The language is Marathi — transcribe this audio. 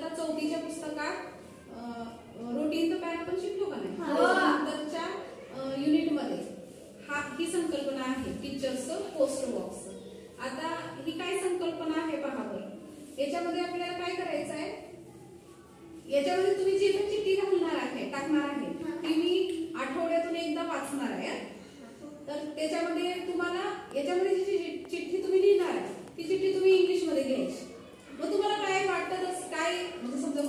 इयत्ता 4च्या पुस्तकात रोटीन द पॅन आपण शिकलो का नाही, नंतरच्या युनिटमध्ये ही संकल्पना आहे टीचरचं पोस्ट बॉक्स. आता ही काय संकल्पना आहे पहा बरं. याच्यामध्ये आपल्याला काय करायचं आहे, याच्यामध्ये तुम्ही जी चिठ्ठी टाकणार आहे ती मी आठवड्यातून एकदा वाचणार आहे. तर त्याच्यामध्ये तुम्हाला याच्यामध्ये जी चिठ्ठी तुम्ही लिहिणार आहे ती चिठ्ठी तुम्ही इंग्लिशमध्ये घ्यायची. मग तुम्हाला काय वाटतं काय म्हणजे समजा